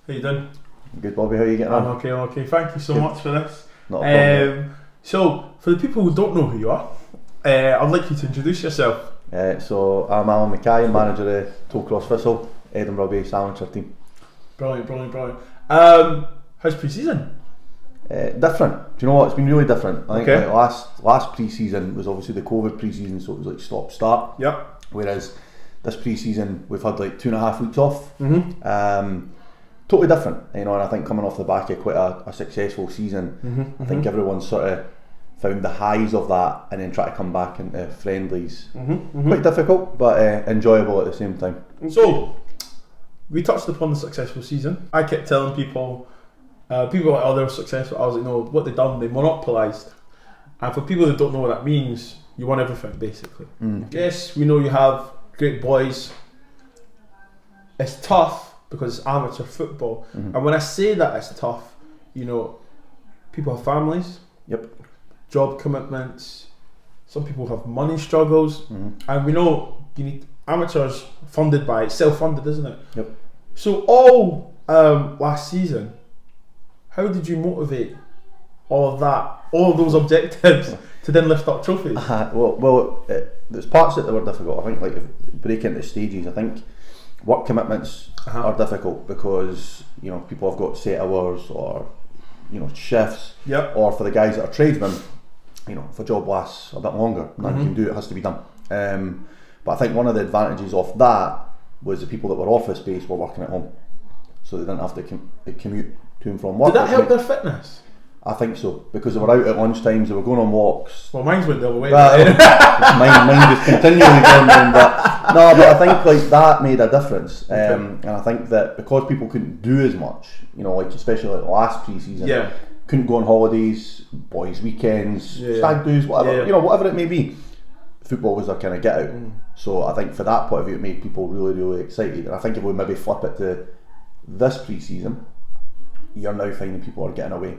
How you doing? Good, Bobby. How are you getting on? I'm okay. Thank you so much for this. Not a problem. So, for the people who don't know who you are, I'd like you to introduce yourself. So I'm McKay, manager of Tollcross Thistle, Edinburgh based amateur team. Brilliant. How's pre-season? Different. Do you know what? It's been really different. I think Okay. last pre-season was obviously the COVID pre-season, so it was like stop-start. Yep. Whereas this pre-season we've had like 2.5 weeks off. Mm-hmm. Totally different, and I think coming off the back of quite a successful season, I think everyone's sort of found the highs of that and then try to come back into friendlies. Quite difficult, but enjoyable at the same time. So, we touched upon the successful season. I kept telling people like, oh, they were successful. I was like, no, what they done, they monopolised. And for people that don't know what that means, you won everything, basically. Yes, we know you have great boys. It's tough because it's amateur football. And when I say that it's tough, people have families. Yep. Job commitments. Some people have money struggles. And we know you need amateurs self-funded, isn't it? Yep. So all last season, how did you motivate all of those objectives to then lift up trophies? There's parts that were difficult. I think like if you break into stages, I think work commitments are difficult because people have got set hours or shifts. Yep. Or for the guys that are tradesmen, if a job lasts a bit longer, nothing you can do, it has to be done. But I think one of the advantages of that was the people that were office based were working at home, so they didn't have to commute to and from work. Did that help their fitness? I think so, because they were out at lunchtimes, they were going on walks. Well, mine's went the other way. Mine just continually going down, but I think like that made a difference. And I think that because people couldn't do as much, like especially like last pre-season, couldn't go on holidays, boys' weekends, stag do's, whatever, whatever it may be. Football was their kind of get out. So I think for that point of view, it made people really, really excited. And I think if we maybe flip it to this pre-season, you're now finding people are getting away.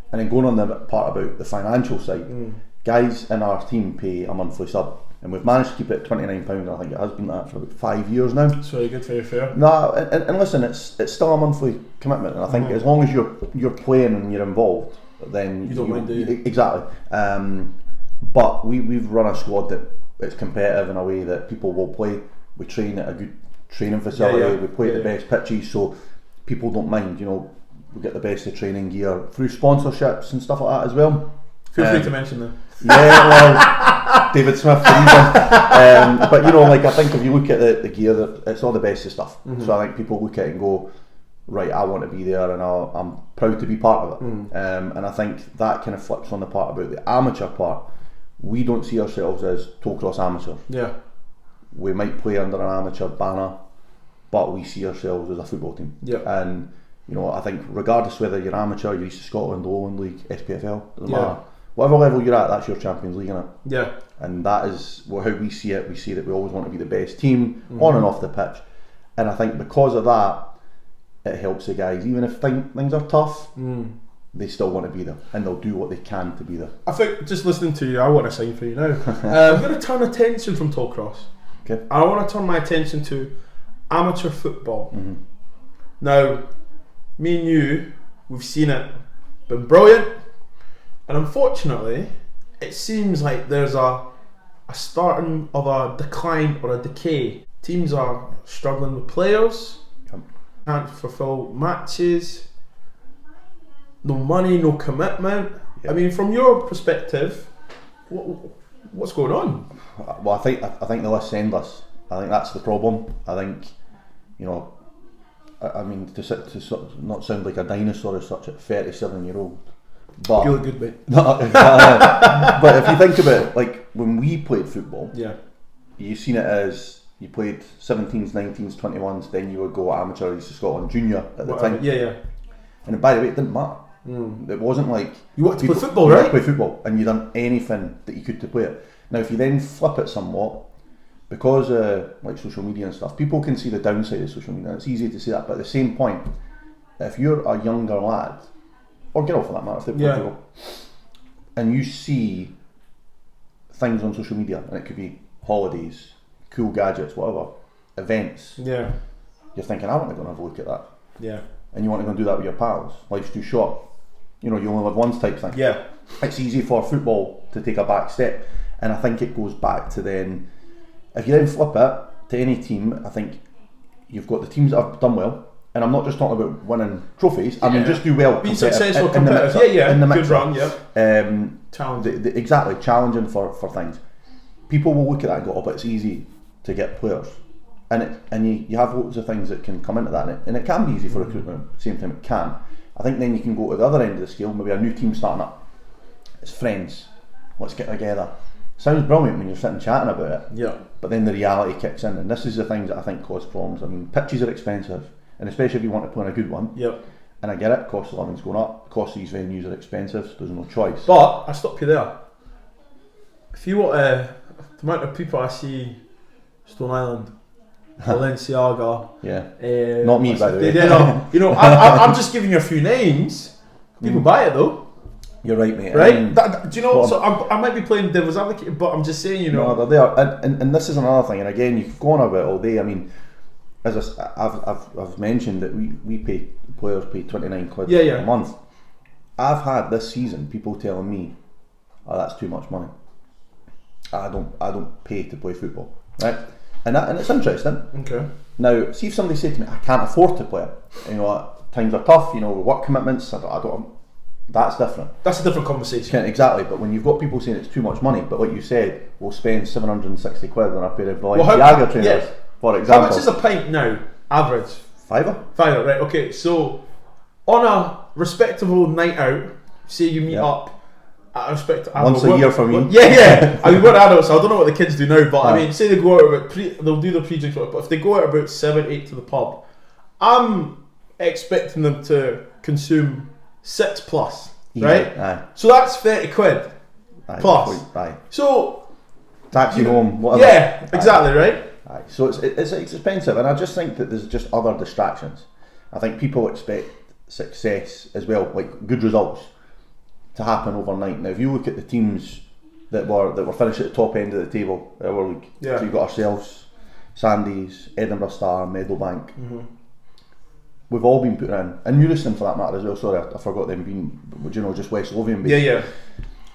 And then going on the part about the financial side, guys in our team pay a monthly sub, and we've managed to keep it £29, and I think it has been that for about 5 years now. It's very good, very fair. No, and listen, it's still a monthly commitment, and I think as long as you're playing and you're involved, then you don't mind, do you? Exactly. But we've run a squad that it's competitive in a way that people will play. We train at a good training facility. We play at the best pitches, so people don't mind. We get the best of training gear through sponsorships and stuff like that as well. Feel free to mention them. Yeah, well, David Smith, but I think if you look at the gear, it's all the best of stuff. So I think people look at it and go, right, I want to be there, and I'm proud to be part of it. And I think that kind of flips on the part about the amateur part. We don't see ourselves as Tollcross amateurs. Yeah. We might play under an amateur banner, but we see ourselves as a football team. Yeah. And I think regardless whether you're amateur, you're East of Scotland, Lowland League, SPFL, doesn't matter. Whatever level you're at, that's your Champions League, isn't it? Yeah. And that is how we see it. We see that we always want to be the best team on and off the pitch. And I think because of that, it helps the guys. Even if things are tough, they still want to be there, and they'll do what they can to be there. I think just listening to you, I want to sign for you now. I'm going to turn attention from Tollcross. Okay. I want to turn my attention to amateur football. Now, me and you, we've seen it, been brilliant, and unfortunately, it seems like there's a starting of a decline or a decay. Teams are struggling with players, can't fulfill matches, no money, no commitment. I mean, from your perspective, what's going on? Well, I think the list's endless. I think that's the problem. I think, I mean, to not sound like a dinosaur as such at 37-year-old, but you look good, mate. But if you think about it, like when we played football, you've seen it as you played 17s, 19s, 21s, then you would go amateur East of Scotland junior at the time. And by the way, it didn't matter. It wasn't like you wanted to play football, right? You play football, and you done anything that you could to play it. Now, if you then flip it somewhat, because like social media and stuff, people can see the downside of social media. It's easy to see that, but at the same point, if you're a younger lad or girl for that matter, if they play football, and you see things on social media, and it could be holidays, cool gadgets, whatever, events. Yeah. You're thinking, I want to go and have a look at that. Yeah. and you want to go and do that with your pals. Life's too short. You know, you only live once type thing. Yeah. It's easy for football to take a back step, and I think it goes back to then, if you then flip it to any team, I think you've got the teams that have done well, and I'm not just talking about winning trophies, I mean just do well. Being successful competitors, in the mix. Good run, challenging. Exactly, challenging for things. People will look at that and go, oh, but it's easy to get players. And you have loads of things that can come into that, and it can be easy for recruitment, at the same time it can. I think then you can go to the other end of the scale, maybe a new team starting up. It's friends, let's get together. Sounds brilliant when you're sitting chatting about it, but then the reality kicks in, and this is the things that I think cause problems. I mean, pitches are expensive, and especially if you want to play on a good one. And I get it, cost of living's going up, cost of these venues are expensive, so there's no choice. But I stop you there. If you want the amount of people I see Stone Island, Balenciaga, not me by the way. You know, I'm just giving you a few names. People buy it though. You're right, mate. Right? Do you know? So I might be playing devil's advocate, but I'm just saying, you know. No, they're there, and this is another thing. And again, you could go on about it all day. I mean, as I've mentioned that we pay players pay £29 a month. I've had this season people telling me, "Oh, that's too much money. I don't pay to play football." Right? And it's interesting. Okay. Now, see if somebody said to me, "I can't afford to play it. You know, times are tough. You know, work commitments. I don't." That's different. That's a different conversation. Exactly, but when you've got people saying it's too much money, but like you said, we'll spend £760 on a pair of Balenciaga trainers, for example. How much is a pint now, average? Fiver, right, okay. So, on a respectable night out, say you meet up at a respectable... Once a year for me. I mean, we're adults, so I don't know what the kids do now, but I mean, say they go out about they'll do their pre-drinks, but if they go out about 7, 8 to the pub, I'm expecting them to consume 6 plus, right? Aye. So that's £30 plus. So taxi home, whatever. Yeah, exactly, right? Aye. So it's expensive, and I just think that there's just other distractions. I think people expect success as well, like good results, to happen overnight. Now, if you look at the teams that were finished at the top end of the table, our league, so you've got ourselves, Sandys, Edinburgh Star, Meadowbank. We've all been put in, and Newriston for that matter as well. Sorry, I forgot them being, just West Lothian based.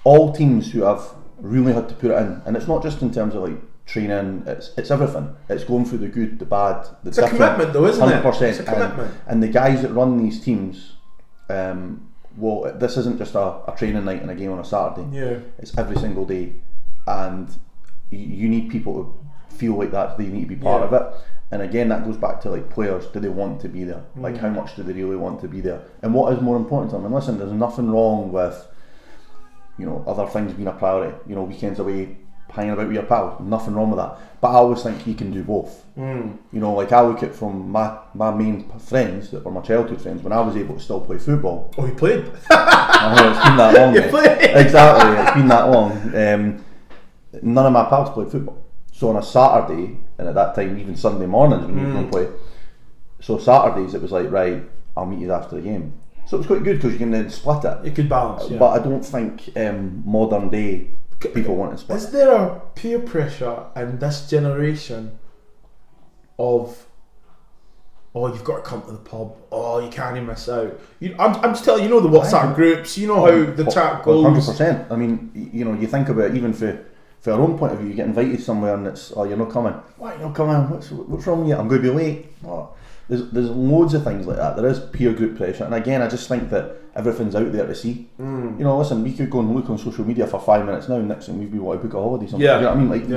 All teams who have really had to put it in, and it's not just in terms of like training. It's everything. It's going through the good, the bad, the different. It's a commitment, though, isn't it? 100%. It's a commitment. And the guys that run these teams, well, this isn't just a training night and a game on a Saturday. It's every single day, and you need people to feel like that. They need to be part of it. And again, that goes back to like players. Do they want to be there? Like, how much do they really want to be there? And what is more important to them? And listen, there's nothing wrong with, other things being a priority. Weekends away, hanging about with your pals. Nothing wrong with that. But I always think you can do both. Like I look at from my main friends that were my childhood friends. When I was able to still play football. Oh, you played? I know, it's been that long. You played? Exactly, it's been that long. None of my pals played football. So on a Saturday, and at that time even Sunday mornings when you can play, so Saturdays it was like, right, I'll meet you after the game. So it was quite good because you can then split it. You could balance, But I don't think modern day people want to split. Is there a peer pressure in this generation of, oh, you've got to come to the pub, oh, you can't miss out? I'm just telling you, the WhatsApp groups, how the chat goes. 100%. I mean, you think about it, even for our own point of view, you get invited somewhere and it's, oh, you're not coming. Why are you not coming? What's wrong with you? I'm going to be late. Oh, there's loads of things like that. There is peer group pressure, and again, I just think that everything's out there to see. Listen, we could go and look on social media for 5 minutes now, and next thing we want to book a holiday somewhere. You know what I mean? Like,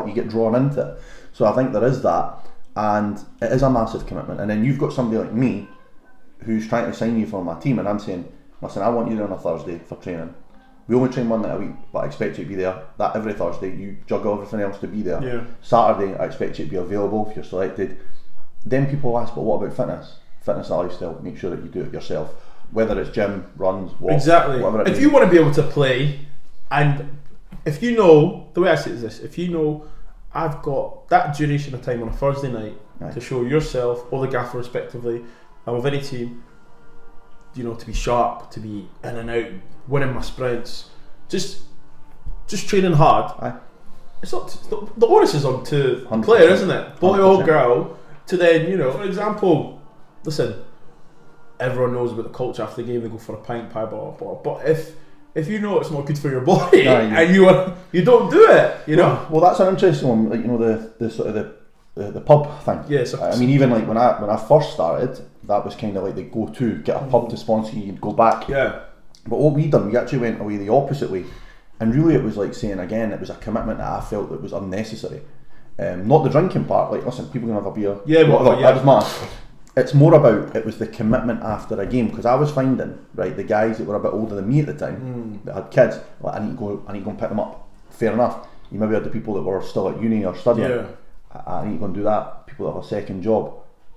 you get drawn into it. So I think there is that, and it is a massive commitment. And then you've got somebody like me who's trying to sign you for my team, and I'm saying, listen, I want you there on a Thursday for training. We only train one night a week, but I expect you to be there. That every Thursday, you juggle everything else to be there. Saturday, I expect you to be available if you're selected. Then people ask, but what about fitness? Fitness and lifestyle, make sure that you do it yourself. Whether it's gym, runs, walks, exactly. Whatever it if is. You want to be able to play, and if the way I see it is this, if I've got that duration of time on a Thursday night to show yourself or the gaffer respectively, and with any team, to be sharp, to be in and out, winning my spreads, just training hard. It's not the onus is on to the player, isn't it? Boy 100%. Or girl, to then, for example, listen, everyone knows about the culture after the game. They go for a pint, blah blah blah. But if you know it's not good for your body and you don't do it, you know. Well, that's an interesting one. Like, you know, the sort of the pub thing. Yeah. I mean, even like when I first started, that was kind of like the go-to, get a pub to sponsor you and go back. Yeah. But what we done, we actually went away the opposite way, and really it was like saying again, it was a commitment that I felt that was unnecessary. Not the drinking part. Like, listen, people can have a beer. Yeah, whatever. That doesn't matter. It's more about, it was the commitment after a game, because I was finding, right, the guys that were a bit older than me at the time, that had kids, like, I need to go and pick them up. Fair enough. You maybe had the people that were still at uni or studying. Yeah. I need to go and do that. People that have a second job,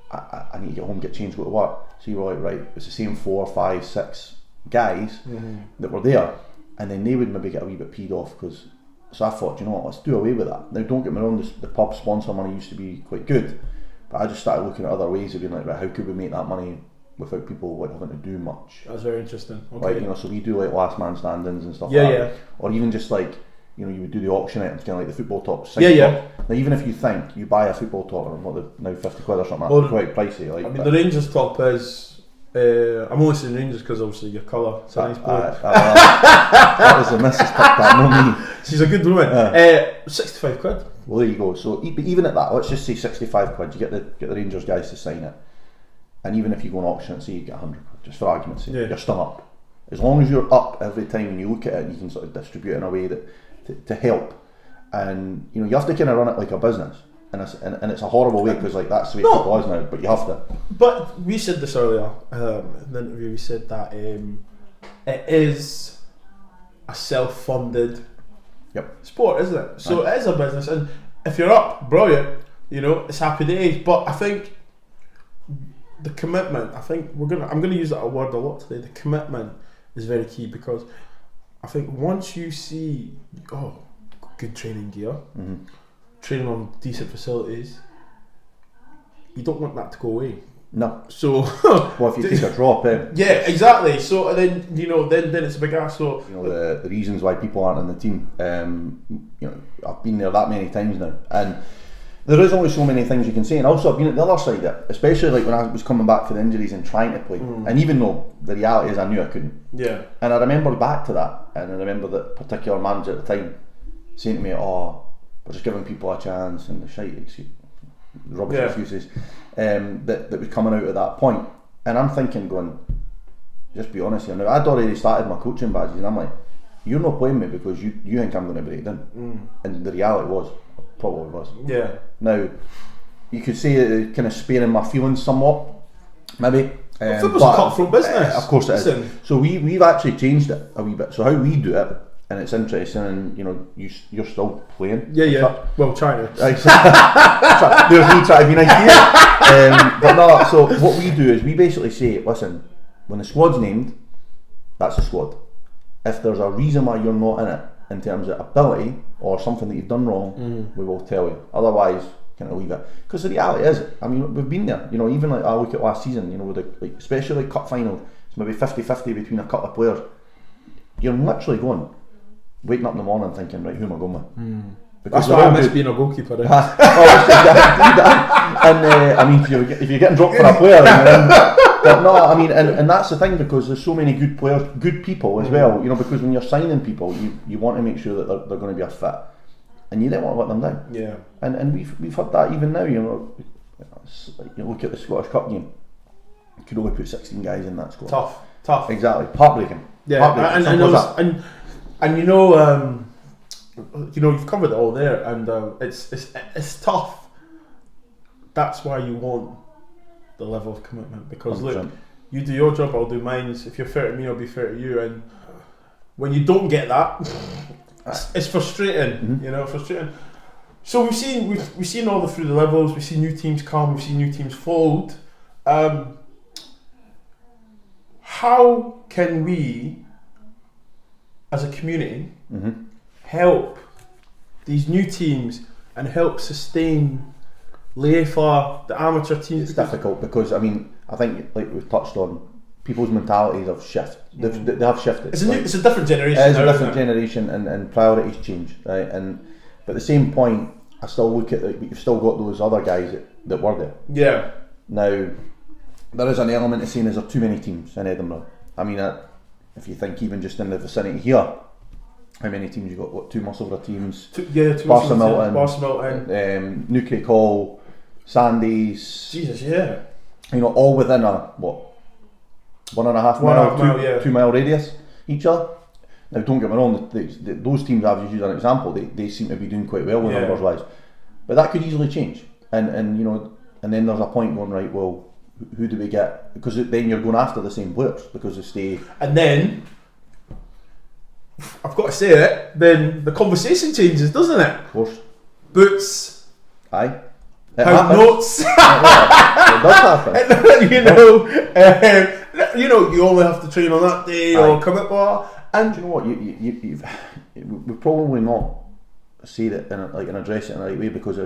I need to get home, get changed, go to work. So you were like, right, it's the same 4, 5, 6 guys that were there, and then they would maybe get a wee bit peed off, because. So I thought, you know what, let's do away with that. Now, don't get me wrong, the pub sponsor money used to be quite good, but I just started looking at other ways of being like, right, how could we make that money without people like having to do much? That's very interesting. Okay. Like, you know, so we do like last man standings and stuff or even just like, you know, you would do the auction items, kind of like the football tops. Top. Now, even if you think you buy a football top, and what they're now £50 or something, that's quite pricey. Like, I mean, the Rangers top is. I'm only saying Rangers because obviously your colour. It's a nice blue. That was the missus picked that, not me. She's a good woman. £65. Well, there you go. So even at that, let's just say £65. You get the Rangers guys to sign it, and even if you go on auction and say you get £100, just for argument's sake, you're still up. As long as you're up every time when you look at it, you can sort of distribute it in a way that to help. And you know, you have to kind of run it like a business. And it's a horrible way, because like that's the way football is now, but you have to. But we said this earlier in the interview. We said that it is a self-funded sport, isn't it? So it is a business, and if you're up, brilliant. You know, it's happy days. But I think the commitment. I'm gonna use that word a lot today. The commitment is very key, because I think once you see good training gear. Training on decent facilities, you don't want that to go away. No. So well, if you take a drop, yeah, exactly. So then then it's a big ask. So you know the reasons why people aren't in the team. You know, I've been there that many times now, and there is only so many things you can say. And also, I've been at the other side of it, especially like when I was coming back for the injuries and trying to play. And even though the reality is, I knew I couldn't. Yeah. And I remember back to that, and I remember that particular manager at the time saying to me, we're just giving people a chance, and the shite rubbish excuses that was coming out at that point. And I'm thinking, going, just be honest here. Now, I'd already started my coaching badges, and I'm like, you're not playing me because you think I'm going to break down. And the reality probably was. Yeah. Now, you could say it kind of sparing my feelings somewhat, maybe. Football's a cutthroat business. Of course it is. So we've actually changed it a wee bit. So how we do it, and it's interesting, and you know, you're still playing. Yeah. Well, trying to. There's me trying to be nice here. But no, so what we do is we basically say, listen, when the squad's named, that's the squad. If there's a reason why you're not in it, in terms of ability or something that you've done wrong, we will tell you. Otherwise, kind of leave it. Because the reality is, I mean, we've been there. You know, even like I look at last season, you know, with especially like cup final, it's maybe 50-50 between a couple of players. You're literally waking up in the morning thinking, right, who am I going with? Because that's why I miss being a goalkeeper. And I mean, if you're getting dropped for a player, but no, I mean, and that's the thing, because there's so many good players, good people as well. You know, because when you're signing people, you want to make sure that they're going to be a fit, and you don't want to let them down. Yeah. And we've had that even now. You know, you look at the Scottish Cup game. You could only put 16 guys in that squad. Tough. Exactly. Heartbreaking. Yeah. And you know, you've covered it all there, and it's tough. That's why you want the level of commitment, because 100%. Look, you do your job, I'll do mine. If you're fair to me, I'll be fair to you. And when you don't get that, it's frustrating. You know, frustrating. So we've seen all through the levels. We've seen new teams come. We've seen new teams fold. How can we, as a community, help these new teams and help sustain Leifa, the amateur teams? It's difficult because, I mean, I think, like we've touched on, people's mentalities have shifted. They have shifted. It's a different generation. It is a different generation, and priorities change, right? But at the same point, I still look at you've still got those other guys that were there. Yeah. Now, there is an element of saying is there too many teams in Edinburgh. I mean, if you think even just in the vicinity here, how many teams you got? What, 2 Musselburgh teams? Two Barcelona, Newcastle Hall, Sandys. Jesus, yeah. You know, all within a 1.5 mile, 2 mile radius each other. Now, don't get me wrong, those teams I've just used as an example, they seem to be doing quite well numbers wise, but that could easily change. And you know, and then there's a point going, right, well, who do we get? Because then you're going after the same players because they stay. And then I've got to say it. Then the conversation changes, doesn't it? Of course. Boots. Aye. Pound notes. It does happen. You know, you only have to train on that day or come up. And do you know what? We probably not see it and address it in the right way, because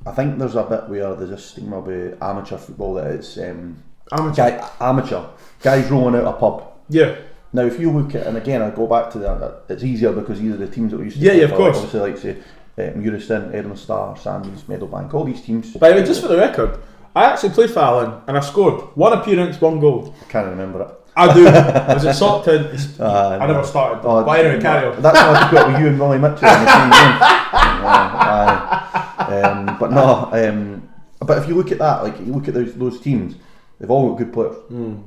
I think there's a bit where there's a stigma about amateur football that it's amateur guys rolling out a pub. Yeah. Now, if you look at, and again, I go back to that, it's easier because these are the teams that we used to play of course. Obviously, like say Muirston, Edinburgh Star, Sandys, Meadowbank, all these teams. By the way, just for the record, I actually played for Alan and I scored 1 appearance, 1 goal. I can't remember it. I do. Was it Salton? I never started. But anyway, carry on. That's how I got with you and Willie Mitchell in the same game. But no. But if you look at that, like you look at those teams, they've all got good players,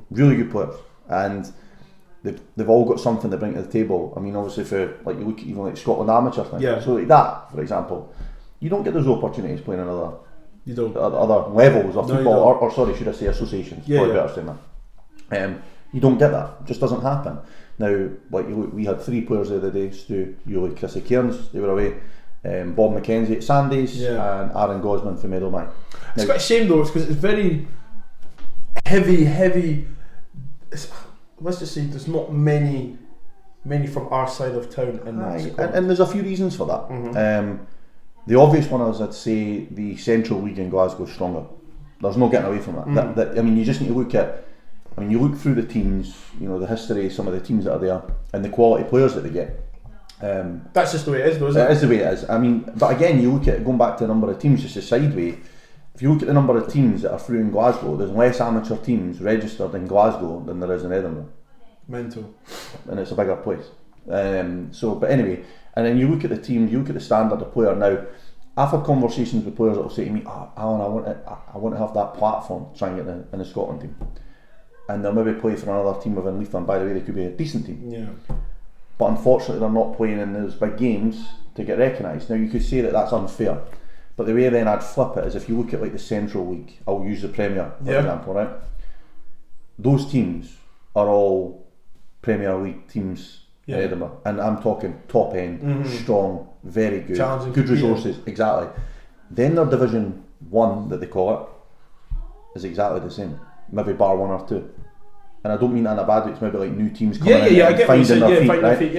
really good players, and they've all got something to bring to the table. I mean, obviously, for like you look at even like Scotland amateur thing. Yeah. So like that, for example, you don't get those opportunities playing in other levels of football, or sorry, should I say associations? Yeah, probably better saying that. You don't get that. It just doesn't happen. Now, like we had 3 players the other day: Stu, Yuli, Chrissy Cairns. They were away. Bob McKenzie at Sandys and Aaron Gosman for Meadowbank. It's quite a shame though, because it's very heavy. Let's just say there's not many from our side of town in that squad. And there's a few reasons for that. The obvious one is, I'd say, the Central League in Glasgow is stronger. There's no getting away from that. I mean, you just need to look at. I mean, you look through the teams, you know, the history of some of the teams that are there, and the quality players that they get. That's just the way it is, though, isn't it? It is the way it is. I mean, but again, you look at going back to the number of teams, just a sideway. If you look at the number of teams that are through in Glasgow, there's less amateur teams registered in Glasgow than there is in Edinburgh. Mental. And it's a bigger place. But anyway, and then you look at the team, you look at the standard of player. Now, I've had conversations with players that will say to me, Alan, I want to have that platform to try and get in the Scotland team. And they'll maybe play for another team within Leith, and by the way, they could be a decent team. Yeah. But unfortunately, they're not playing in those big games to get recognised. Now, you could say that that's unfair, but the way then I'd flip it is, if you look at like the Central League, I'll use the Premier for example, right? Those teams are all Premier League teams in Edinburgh, and I'm talking top end, strong, very good, good resources, exactly. Then their Division 1, that they call it, is exactly the same, maybe bar 1 or 2. And I don't mean that in a bad way, it's maybe like new teams coming in and finding their feet,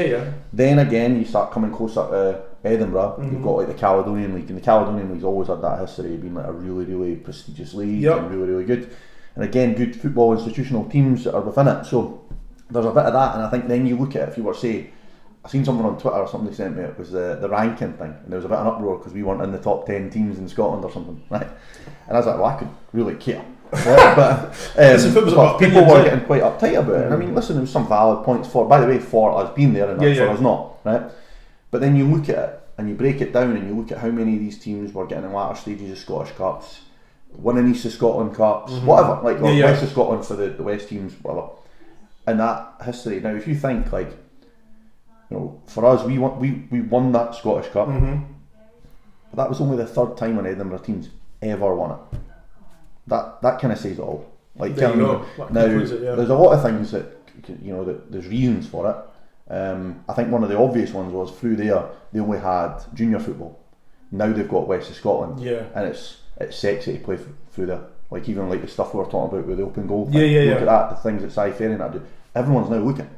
Then again, you start coming closer to Edinburgh, you've got like the Caledonian League, and the Caledonian League's always had that history of being like a really, really prestigious league, and really, really good. And again, good football institutional teams that are within it. So there's a bit of that, and I think then you look at it, if you were to say, I seen someone on Twitter or somebody sent me, it was the ranking thing, and there was a bit of an uproar because we weren't in the top 10 teams in Scotland or something, right? And I was like, well, I could really care. But people were getting quite uptight about it. And I mean, listen, there was some valid points for us being there and for us not, right? But then you look at it and you break it down and you look at how many of these teams were getting in latter stages of Scottish Cups, winning East of Scotland Cups, whatever, like West of Scotland for the West teams, whatever. And that history. Now, if you think like, you know, for us, we won that Scottish Cup, but that was only the 3rd time an Edinburgh team's ever won it. That kind of says it all. Like, now, there's a lot of things that, you know, that there's reasons for it. I think one of the obvious ones was through there they only had junior football. Now they've got West of Scotland, and it's sexy to play through there. Like even like the stuff we were talking about with the open goal. Look at that, the things that Si Ferry and that do. Everyone's now looking.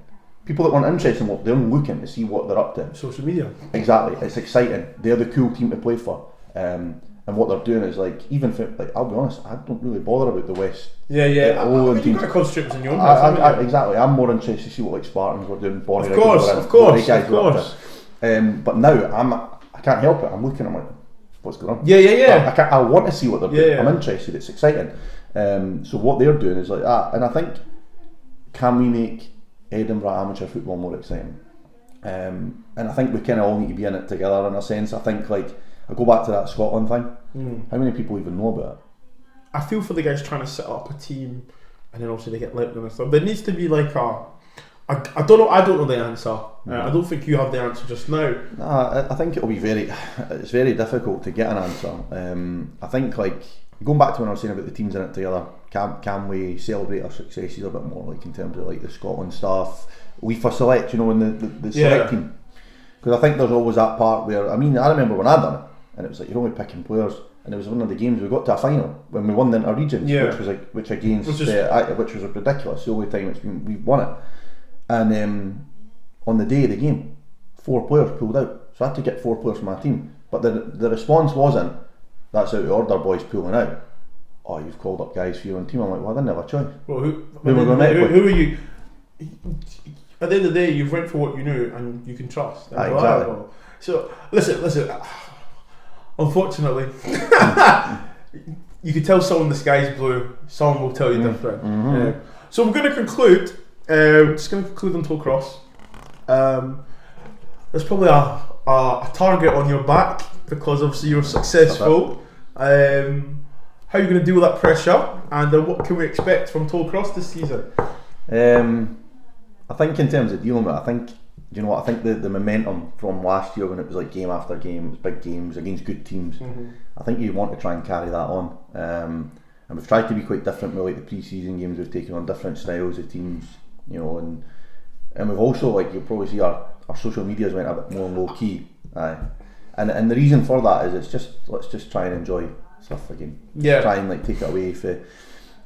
People that weren't interested in what they're looking to see what they're up to. Social media. Exactly, it's exciting. They're the cool team to play for. And what they're doing is like, even for, like, I'll be honest, I don't really bother about the West. You've got to concentrate on your own. Exactly, I'm more interested to see what like Spartans were doing. Of course. But now I can't help it. I'm looking. I'm like, what's going on? I want to see what they're doing. I'm interested. It's exciting. So what they're doing is like that, and I think, can we make Edinburgh amateur football more exciting? And I think we kind of all need to be in it together in a sense. I think, like, I go back to that Scotland thing. How many people even know about it? I feel for the guys trying to set up a team, and then obviously they get let and stuff. There needs to be like I don't know the answer. I don't think you have the answer just now. Nah, I think it'll be it's very difficult to get an answer. I think, like, going back to when I was saying about the teams in it together, can we celebrate our successes a bit more, like in terms of like the Scotland stuff, UEFA Select, you know, in the select team? Because I think there's always that part where, I mean, I remember when I done it, and it was like you're only picking players, and it was one of the games we got to a final when we won the inter-regions, which was ridiculous. The only time we've won it, and on the day of the game, 4 players pulled out, so I had to get 4 players from my team. But the response wasn't, "That's out of order, boys pulling out." "Oh, you've called up guys for your own team." I'm like, well, I didn't have a choice. Well, who are you? At the end of the day, you've went for what you knew and you can trust. Exactly. So listen. Unfortunately, you can tell someone the sky's blue. Someone will tell you different. So we're going to conclude. Just going to conclude on Tollcross. There's probably a target on your back because obviously you're successful. How are you going to deal with that pressure, and what can we expect from Tollcross this season? I think in terms of dealing with it, I think the momentum from last year when it was like game after game, it was big games against good teams. I think you want to try and carry that on. And we've tried to be quite different with like the pre-season games. We've taken on different styles of teams, you know, and we've also, like, you'll probably see our social medias went a bit more low key. And the reason for that is let's just try and enjoy stuff again. Try and like take it away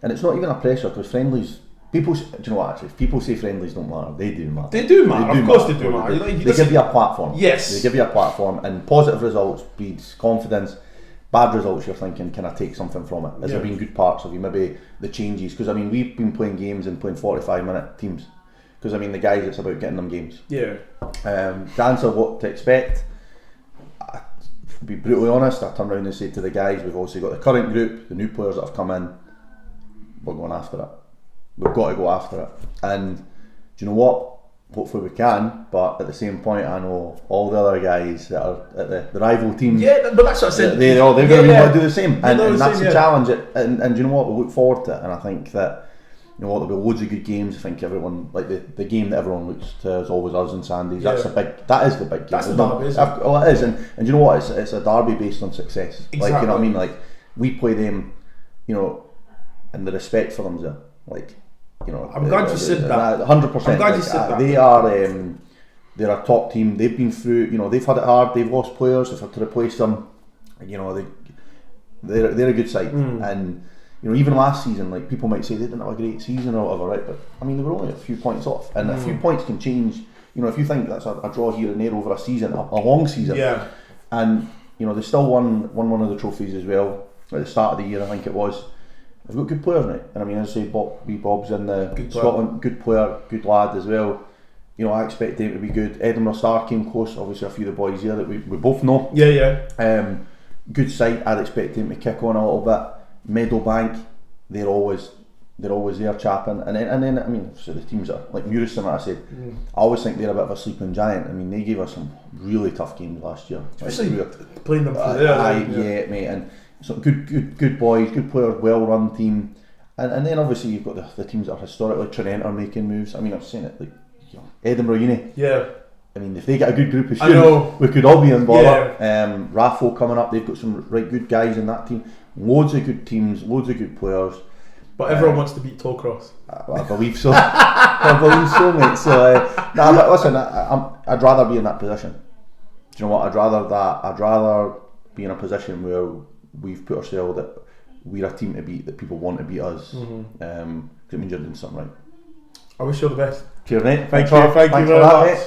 and it's not even a pressure, because friendlies, people, do you know what, actually, if people say friendlies don't matter, they do matter. They do matter, of course they do matter. They give you a platform. Yes. They give you a platform, and positive results breeds confidence. Bad results, you're thinking, can I take something from it? Has there been good parts of you? Maybe the changes, because I mean, we've been playing games and playing 45-minute teams, because I mean, the guys, it's about getting them games. To answer what to expect, to be brutally honest, I turn around and say to the guys, we've also got the current group, the new players that have come in, we're going after it. We've got to go after it. And do you know what? Hopefully we can, but at the same point, I know all the other guys that are at the rival teams. Yeah, but that's what I said. They're going to want to do the same, and that's the challenge. And you know what? We look forward to it, and I think that, you know what, there'll be loads of good games. I think everyone, like the game that everyone looks to is always us and Sandy's. That is the big game. That's the derby, isn't it? Well, it is, and you know what? It's a derby based on success. Exactly. Like, you know what I mean? Like, we play them, you know, and the respect for them's there. Like, you know, I'm glad you said that. 100%. I'm glad you said that. They are, they're a top team. They've been through, you know, they've had it hard. They've lost players. They've had to replace them. You know, they're a good side. And you know, even last season, like, people might say they didn't have a great season or whatever, right? But I mean, they were only a few points off, and a few points can change. You know, if you think that's a draw here and there over a season, a long season. And you know, they still won one of the trophies as well at the start of the year, I think it was. They've got good players, right? And I mean, as I say, Bob's in the Scotland, good player, good lad as well. You know, I expect him to be good. Edinburgh Star came close, obviously a few of the boys here that we both know. Good side. I'd expect him to kick on a little bit. Meadowbank, they're always there chapping. And then I mean, so the teams that are like Murison, like I said, I always think they're a bit of a sleeping giant. I mean, they gave us some really tough games last year. Especially playing them for there. Mate, and some good boys, good players, well run team, and then obviously you've got the teams that are historically Trinent are making moves. I mean, I've seen it, like, you know, Edinburgh Uni. I mean, if they get a good group of students, we could all be in bother. Raffle coming up, they've got some right good guys in that team. Loads of good teams, loads of good players. But everyone wants to beat Tollcross. I believe so. I believe so, mate. So, but listen, I'd rather be in that position. Do you know what? I'd rather be in a position where we've put ourselves that we're a team to beat, that people want to beat us. Because it means you're doing something right. I wish you all the best. Cheers, mate. Thank you very much.